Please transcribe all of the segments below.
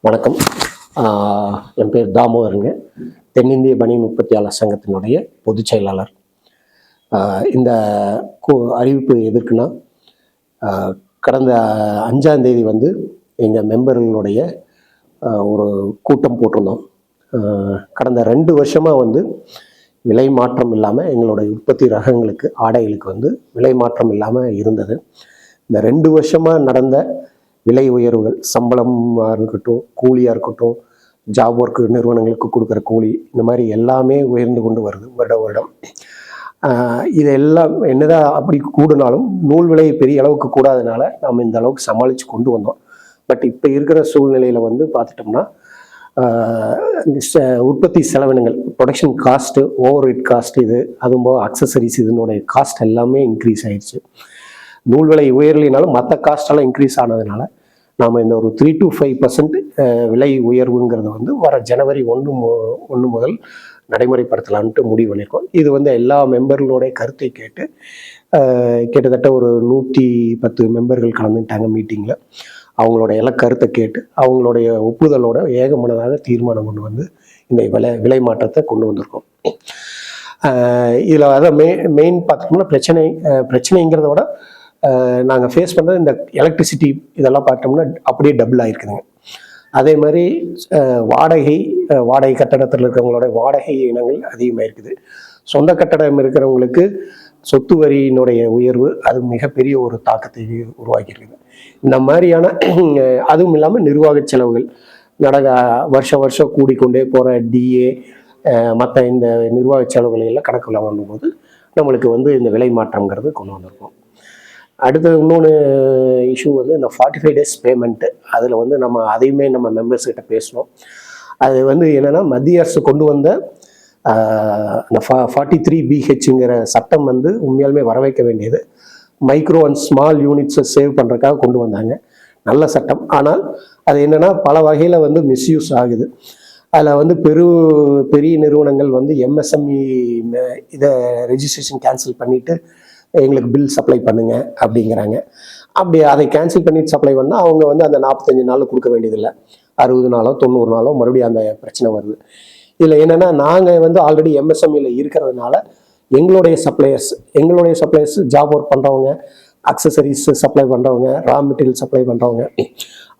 வணக்கம். என் பேர் தாமோதருங்க. தென்னிந்திய பனியன் உற்பத்தியாளர் சங்கத்தினுடைய பொதுச் செயலாளர். இந்த அறிவிப்பு எதற்குன்னா, கடந்த 5ஆம் தேதி எங்கள் மெம்பர்களுடைய ஒரு கூட்டம் போட்டிருந்தோம். கடந்த 2 வருஷமாக விலை மாற்றம் இல்லாமல் எங்களுடைய உற்பத்தி ரகங்களுக்கு, ஆடைகளுக்கு விலை மாற்றம் இல்லாமல் இருந்தது. இந்த 2 வருஷமாக நடந்த விலை உயர்வுகள், சம்பளமாக இருக்கட்டும், கூலியாக இருக்கட்டும், ஜாப் ஒர்க்கு நிறுவனங்களுக்கு கொடுக்குற கூலி, இந்த மாதிரி எல்லாமே உயர்ந்து கொண்டு வருது வருடம். இதெல்லாம் என்னதான் அப்படி கூடுனாலும் நூல் விலை பெரிய அளவுக்கு கூடாதனால நம்ம இந்த அளவுக்கு சமாளித்து கொண்டு வந்தோம். பட் இப்போ இருக்கிற சூழ்நிலையில் பார்த்துட்டோம்னா, உற்பத்தி செலவினங்கள், production cost, over head cost, அதுவும் போக அக்சசரிஸ், இதனுடைய காஸ்ட் எல்லாமே இன்க்ரீஸ் ஆயிடுச்சு. நூல் விலை உயர்லினாலும் மற்ற காஸ்டெல்லாம் இன்க்ரீஸ் ஆனதுனால நாம் இந்த ஒரு 3 to 5% விலை உயர்வுங்கிறது வர ஜனவரி 1 முதல் நடைமுறைப்படுத்தலான்ட்டு முடிவு பண்ணியிருக்கோம். இது எல்லா மெம்பர்களுடைய கருத்தை கேட்டு கிட்டத்தட்ட ஒரு 110 மெம்பர்கள் கலந்துட்டாங்க மீட்டிங்கில். அவங்களோட எல்லாம் கருத்தை கேட்டு அவங்களுடைய ஒப்புதலோட ஏகமனதாக தீர்மானம் கொண்டு இந்த விலை மாற்றத்தை கொண்டு வந்திருக்கோம். இதில் அதான் மெயின் பார்த்துட்டோம்னா பிரச்சனைங்கிறத விட நாங்கள் ஃபேஸ் பண்ணுறது இந்த எலக்ட்ரிசிட்டி இதெல்லாம் பார்த்தோம்னா அப்படியே டபுள் ஆகிருக்குதுங்க. அதே மாதிரி வாடகை கட்டடத்தில் இருக்கிறவங்களோட வாடகை இனங்கள் அதிகமாக இருக்குது. சொந்த கட்டடம் இருக்கிறவங்களுக்கு சொத்து வரியினுடைய உயர்வு அது மிகப்பெரிய ஒரு தாக்கத்தை உருவாக்கியிருக்குது. இந்த மாதிரியான அதுவும் இல்லாமல் நிர்வாக செலவுகள் வருஷம் கூடிக்கொண்டே போகிற டிஏ, மற்ற இந்த நிர்வாக செலவுகளை எல்லாம் கணக்கில் வாங்கும்போது நம்மளுக்கு இந்த விலை மாற்றங்கிறது கொண்டு வந்திருக்கோம். அடுத்தது இன்னொன்று இஷ்யூ இந்த 45 days பேமெண்ட்டு. அதில் அதையுமே நம்ம மெம்பர்ஸ்கிட்ட பேசணும். அது என்னென்னா, மத்திய அரசு கொண்டு வந்த அந்த 43BHங்கிற சட்டம் உண்மையாலுமே வர வைக்க வேண்டியது. மைக்ரோ அண்ட் ஸ்மால் யூனிட்ஸை சேவ் பண்ணுறதுக்காக கொண்டு வந்தாங்க. நல்ல சட்டம். ஆனால் அது என்னென்னா, பல வகையில் மிஸ்யூஸ் ஆகுது. அதில் பெரிய நிறுவனங்கள் MSME இதை ரெஜிஸ்ட்ரேஷன் கேன்சல் பண்ணிவிட்டு எங்களுக்கு பில் சப்ளை பண்ணுங்க அப்படிங்கிறாங்க. அப்படி அதை கேன்சல் பண்ணிட்டு சப்ளை பண்ணால் அவங்க அந்த 45 நாளில் கொடுக்க வேண்டியதில்லை, 60 நாளோ 90 நாளோ மறுபடியும் அந்த பிரச்சனை வருது. இதில் என்னென்னா, நாங்கள் ஆல்ரெடி MSMEயில் இருக்கிறதுனால எங்களுடைய சப்ளையர்ஸ் ஜாப் ஒர்க் பண்ணுறவங்க, அக்சசரிஸ் சப்ளை பண்ணுறவங்க, ரா மெட்டீரியல் சப்ளை பண்ணுறவங்க,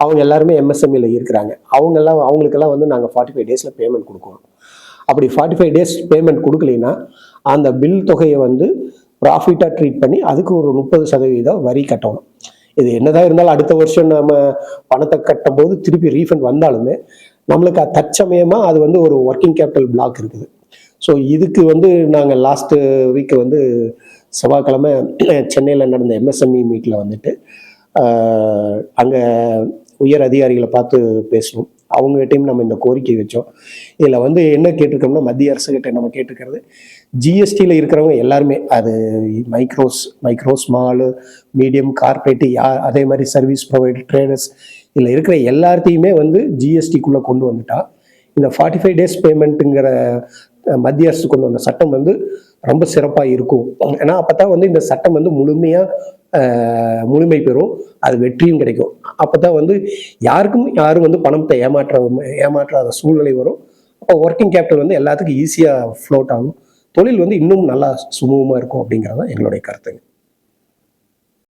அவங்க எல்லாருமே MSMEயில் இருக்கிறாங்க. அவங்களுக்கெல்லாம் நாங்கள் 45 days பேமெண்ட் கொடுக்கணும். அப்படி 45 days பேமெண்ட் கொடுக்கலைன்னா அந்த பில் தொகையை ப்ராஃபிட்டாக ட்ரீட் பண்ணி அதுக்கு ஒரு 30% வரி கட்டணும். இது என்னதான் இருந்தாலும் அடுத்த வருஷம் நம்ம பணத்தை கட்டும் போது திருப்பி ரீஃபண்ட் வந்தாலுமே நம்மளுக்கு தற்சமயமாக அது ஒரு ஒர்க்கிங் கேபிட்டல் பிளாக் இருக்குது. ஸோ இதுக்கு நாங்கள் லாஸ்ட்டு வீக் செவ்வாய்க்கிழமை சென்னையில் நடந்த MSME மீட்டில் அங்கே உயர் அதிகாரிகளை பார்த்து பேசணும். அவங்ககிட்டையும் நம்ம இந்த கோரிக்கை வச்சோம். இதில் என்ன கேட்டிருக்கோம்னா, மத்திய அரசுகிட்ட நம்ம கேட்டிருக்கிறது, ஜிஎஸ்டியில் இருக்கிறவங்க எல்லாருமே, அது மைக்ரோ ஸ்மாலு மீடியம் கார்பரேட்டு, அதே மாதிரி சர்வீஸ் ப்ரொவைடர், ட்ரேடர்ஸ், இதில் இருக்கிற எல்லாத்தையுமே ஜிஎஸ்டிக்குள்ளே கொண்டு வந்துட்டா இந்த 45 days பேமெண்ட்டுங்கிற மத்திய அரசு கொண்டு வந்த சட்டம் ரொம்ப சிறப்பாக இருக்கும். ஏன்னா அப்போ தான் இந்த சட்டம் முழுமை பெறும், அது வெற்றியும் கிடைக்கும். அப்போ தான் யாரும் பணத்தை ஏமாற்றாத சூழ்நிலை வரும். அப்போ ஒர்க்கிங் கேபிட்டல் எல்லாத்துக்கும் ஈஸியாக ஃப்ளோட் ஆகும். தொழில் இன்னும் நல்லா சுமூகமாக இருக்கும் அப்படிங்கிறது தான் எங்களுடைய கருத்துங்க.